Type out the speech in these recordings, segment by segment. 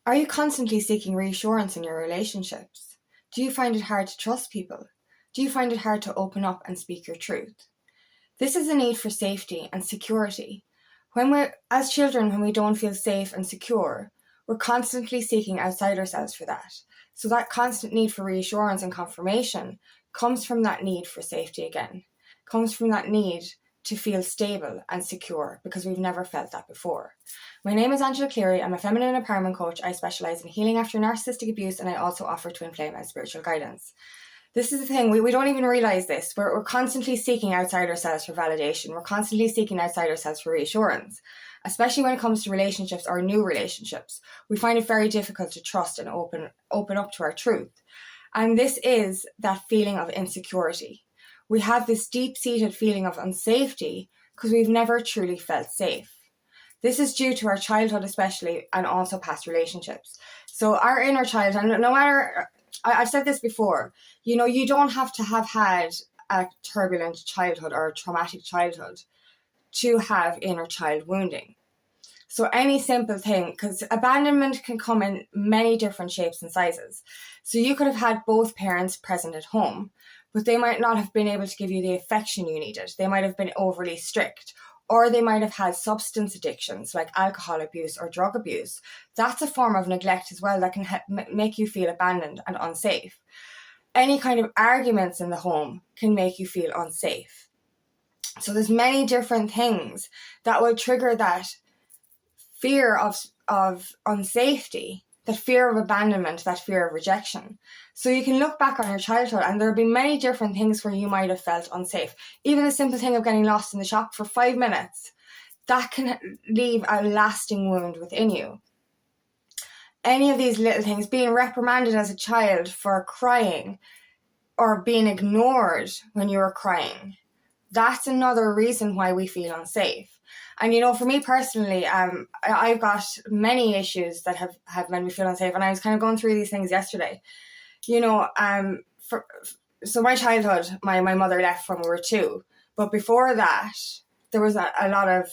Are you constantly seeking reassurance in your relationships? Do you find it hard to trust people? Do you find it hard to open up and speak your truth? This is a need for safety and security. As children, when we don't feel safe and secure, we're constantly seeking outside ourselves for that. So that constant need for reassurance and confirmation comes from that need for safety again, comes from that need to feel stable and secure because we've never felt that before. My name is Angela Cleary. I'm a feminine empowerment coach. I specialise in healing after narcissistic abuse, and I also offer twin flame and spiritual guidance. This is the thing, we don't even realise this. We're constantly seeking outside ourselves for validation. We're constantly seeking outside ourselves for reassurance, especially when it comes to relationships or new relationships. We find it very difficult to trust and open up to our truth. And this is that feeling of insecurity. We have this deep-seated feeling of unsafety because we've never truly felt safe. This is due to our childhood especially, and also past relationships. So our inner child, and no matter, I've said this before, you don't have to have had a turbulent childhood or a traumatic childhood to have inner child wounding. So any simple thing, because abandonment can come in many different shapes and sizes. So you could have had both parents present at home, but they might not have been able to give you the affection you needed. They might have been overly strict, or they might have had substance addictions like alcohol abuse or drug abuse. That's a form of neglect as well that can make you feel abandoned and unsafe. Any kind of arguments in the home can make you feel unsafe. So there's many different things that will trigger that fear of unsafety, that fear of abandonment, that fear of rejection. So you can look back on your childhood and there will be many different things where you might have felt unsafe. Even the simple thing of getting lost in the shop for 5 minutes, that can leave a lasting wound within you. Any of these little things, being reprimanded as a child for crying or being ignored when you were crying, that's another reason why we feel unsafe. And for me personally, I've got many issues that have made me feel unsafe, and I was kind of going through these things yesterday. So my childhood, my mother left when we were 2, but before that, there was a lot of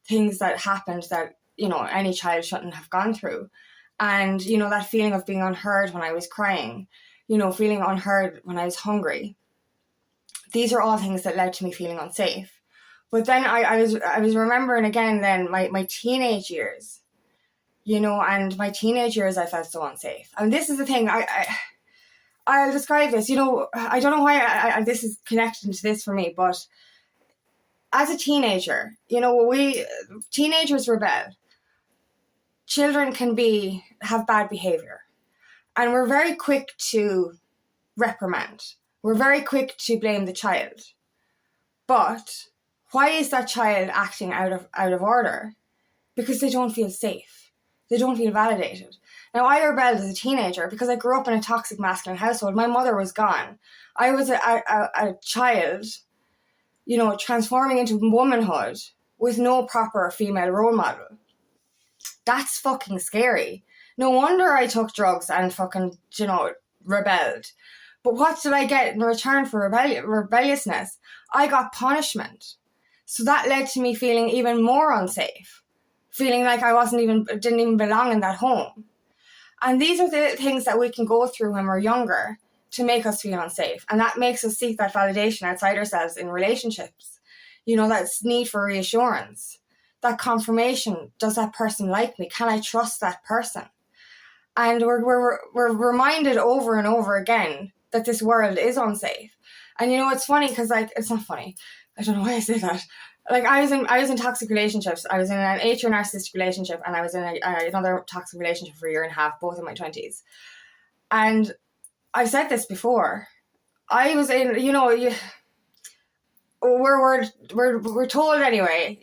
things that happened that any child shouldn't have gone through, and that feeling of being unheard when I was crying, feeling unheard when I was hungry. These are all things that led to me feeling unsafe. But then I was remembering again then my teenage years, and my teenage years I felt so unsafe. And this is the thing, I'll describe this, I don't know why this is connected to this for me, but as a teenager, teenagers rebel. Children can have bad behavior, and we're very quick to reprimand. We're very quick to blame the child. But why is that child acting out of order? Because they don't feel safe. They don't feel validated. Now, I rebelled as a teenager because I grew up in a toxic masculine household. My mother was gone. I was a child, transforming into womanhood with no proper female role model. That's fucking scary. No wonder I took drugs and fucking, rebelled. But what did I get in return for rebelliousness? I got punishment. So that led to me feeling even more unsafe, feeling like I didn't even belong in that home. And these are the things that we can go through when we're younger to make us feel unsafe. And that makes us seek that validation outside ourselves in relationships. That need for reassurance, that confirmation. Does that person like me? Can I trust that person? And we're reminded over and over again that this world is unsafe. And it's funny because it's not funny. I don't know why I say that. I was in toxic relationships. I was in an 8-year narcissistic relationship, and I was in another toxic relationship for 1.5 years, both in my 20s. And I've said this before. I was in, we're told anyway,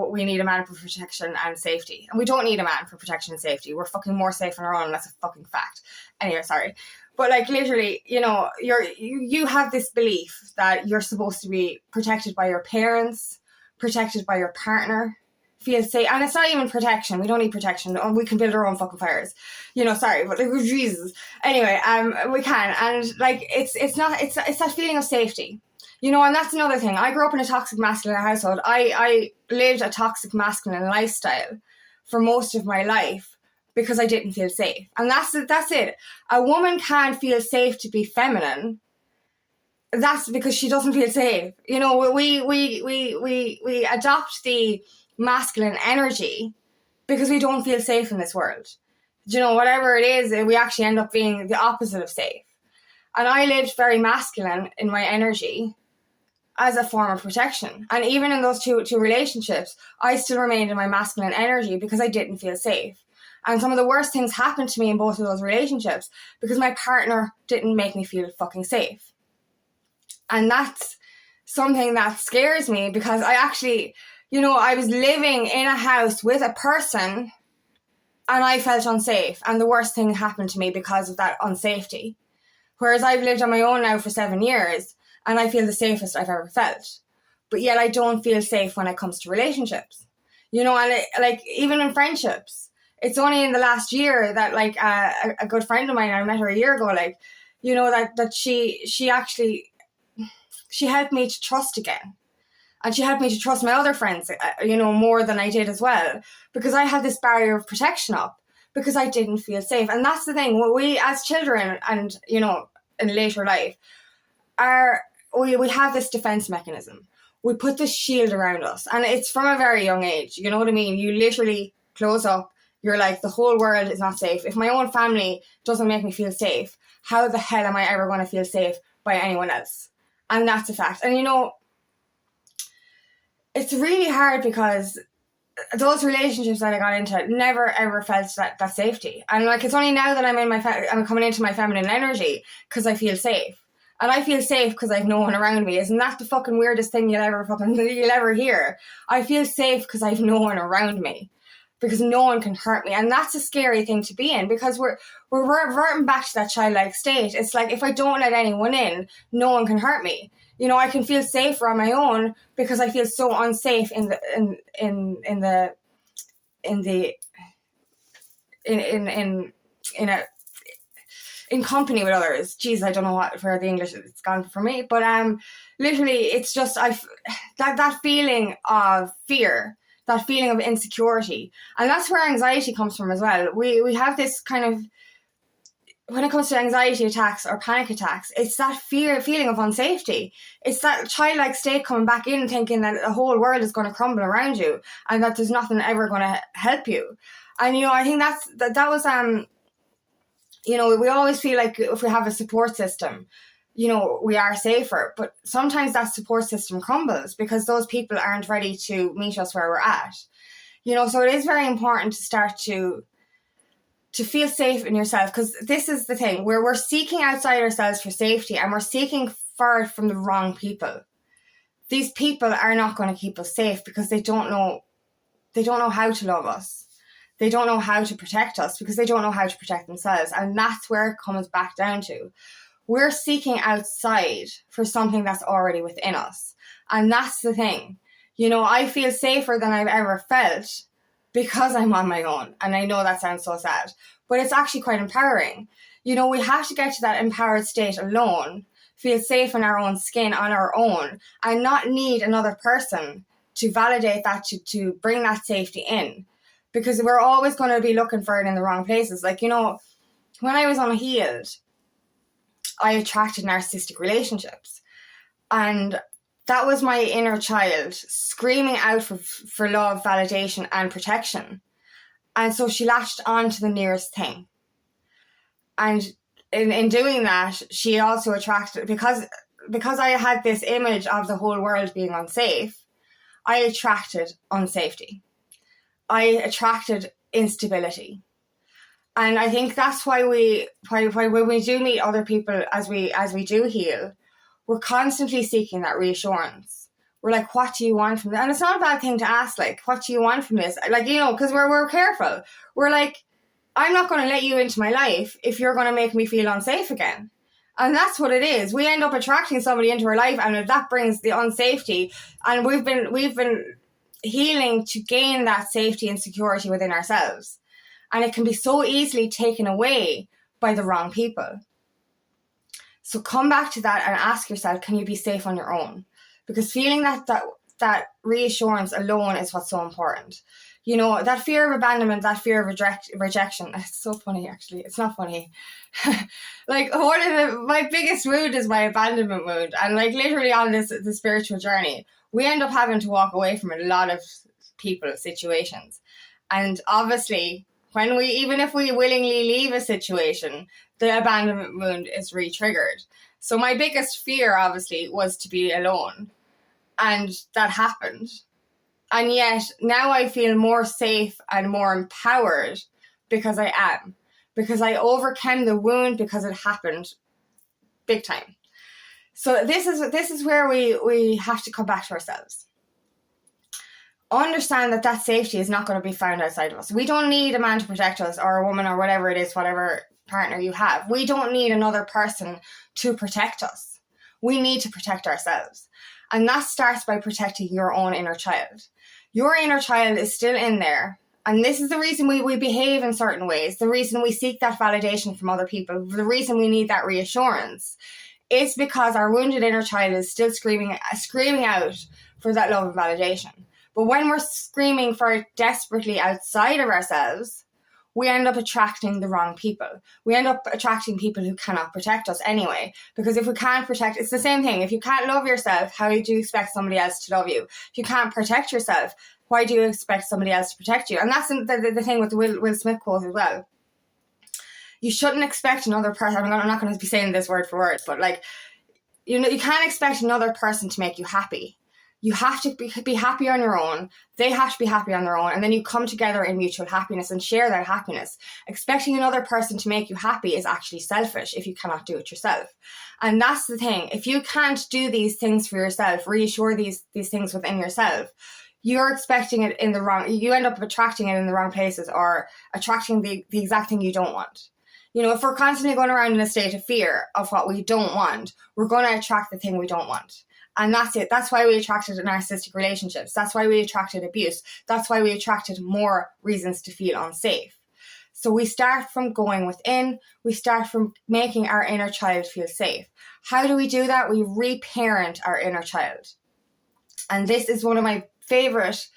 we need a man for protection and safety. And we don't need a man for protection and safety. We're fucking more safe on our own, and that's a fucking fact. Anyway, sorry. But literally, you have this belief that you're supposed to be protected by your parents, protected by your partner, feel safe. And it's not even protection. We don't need protection. We can build our own fucking fires. Sorry, but Jesus. Anyway, we can. And it's that feeling of safety. And that's another thing. I grew up in a toxic masculine household. I lived a toxic masculine lifestyle for most of my life. because I didn't feel safe. And that's it. A woman can't feel safe to be feminine. That's because she doesn't feel safe. You know, we adopt the masculine energy because we don't feel safe in this world. You know, whatever it is, we actually end up being the opposite of safe. And I lived very masculine in my energy as a form of protection. And even in those two relationships, I still remained in my masculine energy because I didn't feel safe. And some of the worst things happened to me in both of those relationships because my partner didn't make me feel fucking safe. And that's something that scares me because I actually, you know, I was living in a house with a person and I felt unsafe. And the worst thing happened to me because of that unsafety. Whereas I've lived on my own now for 7 years and I feel the safest I've ever felt. But yet I don't feel safe when it comes to relationships. You know, and like even in friendships, it's only in the last year that like a good friend of mine, I met her a year ago, like, you know, that she actually, she helped me to trust again. And she helped me to trust my other friends, you know, more than I did as well. Because I had this barrier of protection up because I didn't feel safe. And that's the thing, we as children and, you know, in later life, we have this defense mechanism. We put this shield around us. And it's from a very young age. You know what I mean? You literally close up. You're like, the whole world is not safe. If my own family doesn't make me feel safe, how the hell am I ever going to feel safe by anyone else? And that's a fact. And, you know, it's really hard because those relationships that I got into never ever felt that safety. And like, it's only now that I'm coming into my feminine energy because I feel safe. And I feel safe because I've no one around me. Isn't that the fucking weirdest thing you'll ever hear? I feel safe because I've no one around me. Because no one can hurt me. And that's a scary thing to be in because we're reverting back to that childlike state. It's like, if I don't let anyone in, no one can hurt me. You know, I can feel safer on my own because I feel so unsafe in company with others. Jeez, I don't know what for the English it's gone for me, but literally it's just that feeling of fear, that feeling of insecurity, and that's where anxiety comes from as well. We have this kind of, when it comes to anxiety attacks or panic attacks, it's that feeling of unsafety. It's that childlike state coming back in, thinking that the whole world is going to crumble around you and that there's nothing ever going to help you. And, you know, I think that was, you know, we always feel like if we have a support system, you know, we are safer. But sometimes that support system crumbles because those people aren't ready to meet us where we're at. You know, so it is very important to start to feel safe in yourself, because this is the thing, where we're seeking outside ourselves for safety and we're seeking for it from the wrong people. These people are not going to keep us safe because they don't know how to love us. They don't know how to protect us because they don't know how to protect themselves. And that's where it comes back down to. We're seeking outside for something that's already within us. And that's the thing. You know, I feel safer than I've ever felt because I'm on my own. And I know that sounds so sad, but it's actually quite empowering. You know, we have to get to that empowered state alone, feel safe in our own skin on our own, and not need another person to validate that, to bring that safety in. Because we're always going to be looking for it in the wrong places. Like, you know, when I was unhealed, I attracted narcissistic relationships. And that was my inner child screaming out for love, validation, and protection. And so she latched on to the nearest thing. And in doing that, she also attracted, because I had this image of the whole world being unsafe, I attracted unsafety. I attracted instability. And I think that's why when we do meet other people as we do heal, we're constantly seeking that reassurance. We're like, what do you want from this? And it's not a bad thing to ask, like, what do you want from this? Like, you know, because we're careful. We're like, I'm not going to let you into my life if you're going to make me feel unsafe again. And that's what it is. We end up attracting somebody into our life, and that brings the unsafety. And we've been healing to gain that safety and security within ourselves. And it can be so easily taken away by the wrong people. So come back to that and ask yourself, can you be safe on your own? Because feeling that reassurance alone is what's so important. You know, that fear of abandonment, that fear of rejection. It's so funny, actually. It's not funny. Like, my biggest wound is my abandonment wound. And like, literally on the spiritual journey, we end up having to walk away from a lot of people, situations. And obviously, even if we willingly leave a situation, the abandonment wound is re-triggered. So my biggest fear, obviously, was to be alone. And that happened. And yet now I feel more safe and more empowered because I am. Because I overcame the wound because it happened big time. So this is where we have to come back to ourselves. Understand that safety is not going to be found outside of us. We don't need a man to protect us, or a woman, or whatever it is, whatever partner you have. We don't need another person to protect us. We need to protect ourselves. And that starts by protecting your own inner child. Your inner child is still in there. And this is the reason we behave in certain ways. The reason we seek that validation from other people. The reason we need that reassurance. It's because our wounded inner child is still screaming out for that love and validation. But when we're screaming for it desperately outside of ourselves, we end up attracting the wrong people. We end up attracting people who cannot protect us anyway. Because if we can't protect, it's the same thing. If you can't love yourself, how do you expect somebody else to love you? If you can't protect yourself, why do you expect somebody else to protect you? And that's the thing with the Will Smith quote as well. You shouldn't expect another person. I'm not going to be saying this word for word, but like, you know, you can't expect another person to make you happy. You have to be happy on your own. They have to be happy on their own. And then you come together in mutual happiness and share that happiness. Expecting another person to make you happy is actually selfish if you cannot do it yourself. And that's the thing. If you can't do these things for yourself, reassure these things within yourself, you're expecting it in the wrong, you end up attracting it in the wrong places, or attracting the exact thing you don't want. You know, if we're constantly going around in a state of fear of what we don't want, we're going to attract the thing we don't want. And that's it. That's why we attracted narcissistic relationships. That's why we attracted abuse. That's why we attracted more reasons to feel unsafe. So we start from going within. We start from making our inner child feel safe. How do we do that? We reparent our inner child. And this is one of my favorite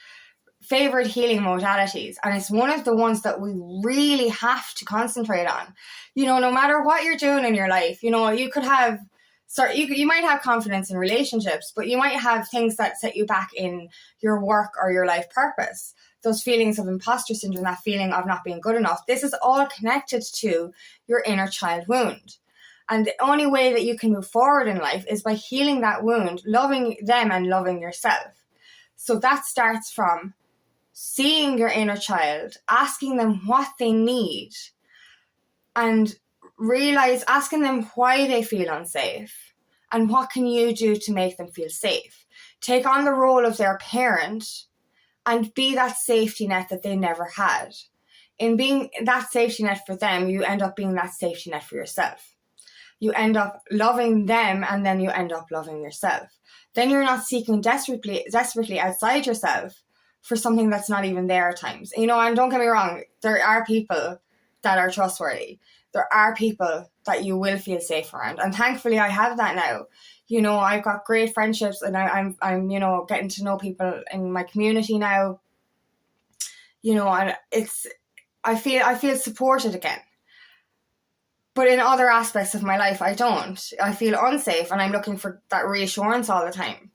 healing modalities. And it's one of the ones that we really have to concentrate on. You know, no matter what you're doing in your life, you know, you could have, you might have confidence in relationships, but you might have things that set you back in your work or your life purpose. Those feelings of imposter syndrome, that feeling of not being good enough. This is all connected to your inner child wound. And the only way that you can move forward in life is by healing that wound, loving them and loving yourself. So that starts from seeing your inner child, asking them what they need, and asking them why they feel unsafe. And what can you do to make them feel safe? Take on the role of their parent and be that safety net that they never had. In being that safety net for them, you end up being that safety net for yourself. You end up loving them, and then you end up loving yourself. Then you're not seeking desperately outside yourself for something that's not even there at times. You know, and don't get me wrong, there are people that are trustworthy. There are people that you will feel safe around. And thankfully I have that now. You know, I've got great friendships, and I'm you know, getting to know people in my community now. You know, and I feel supported again. But in other aspects of my life, I don't. I feel unsafe, and I'm looking for that reassurance all the time.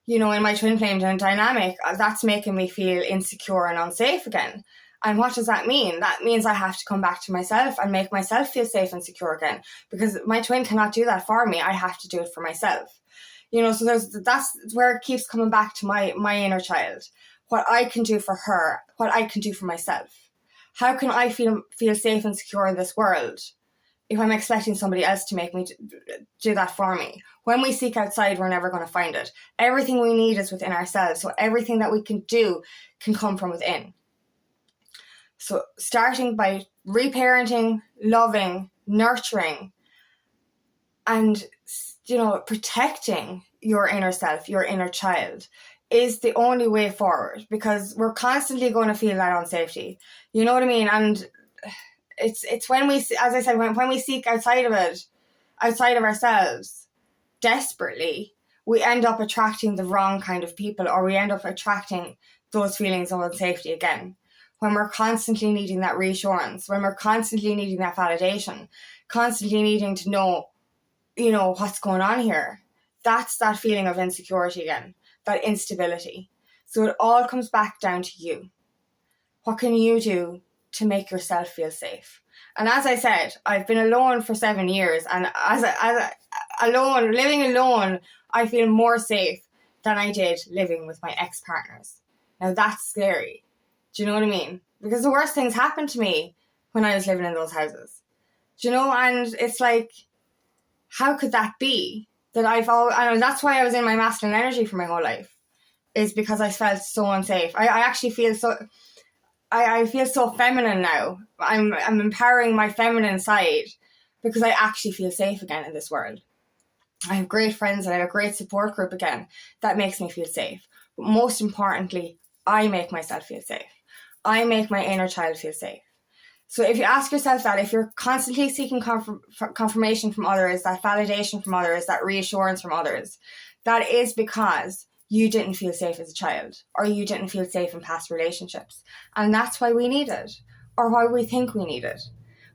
You know, in my twin flame dynamic, that's making me feel insecure and unsafe again. And what does that mean? That means I have to come back to myself and make myself feel safe and secure again, because my twin cannot do that for me. I have to do it for myself. You know, so that's where it keeps coming back to my inner child. What I can do for her, what I can do for myself. How can I feel safe and secure in this world if I'm expecting somebody else to make me do that for me? When we seek outside, we're never going to find it. Everything we need is within ourselves. So everything that we can do can come from within. So starting by reparenting, loving, nurturing, and, you know, protecting your inner self, your inner child, is the only way forward, because we're constantly going to feel that unsafety. You know what I mean? And it's when we, as I said, when we seek outside of ourselves desperately, we end up attracting the wrong kind of people, or we end up attracting those feelings of unsafety again. When we're constantly needing that reassurance, when we're constantly needing that validation, constantly needing to know, what's going on here. That's that feeling of insecurity again, that instability. So it all comes back down to you. What can you do to make yourself feel safe? And as I said, I've been alone for 7 years, and living alone, I feel more safe than I did living with my ex-partners. Now that's scary. Do you know what I mean? Because the worst things happened to me when I was living in those houses. Do you know? And it's like, how could that be? And that's why I was in my masculine energy for my whole life, is because I felt so unsafe. I actually feel so... I feel so feminine now. I'm empowering my feminine side because I actually feel safe again in this world. I have great friends and I have a great support group again that makes me feel safe. But most importantly, I make myself feel safe. I make my inner child feel safe. So if you ask yourself that, if you're constantly seeking confirmation from others, that validation from others, that reassurance from others, that is because you didn't feel safe as a child, or you didn't feel safe in past relationships. And that's why we need it, or why we think we need it.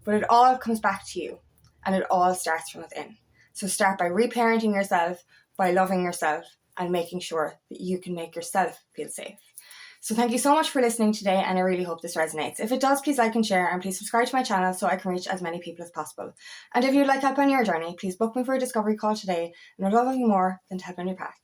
But it all comes back to you, and it all starts from within. So start by reparenting yourself, by loving yourself, and making sure that you can make yourself feel safe. So thank you so much for listening today, and I really hope this resonates. If it does, please like and share, and please subscribe to my channel so I can reach as many people as possible. And if you'd like help on your journey, please book me for a discovery call today, and I'd love nothing more than to help on your path.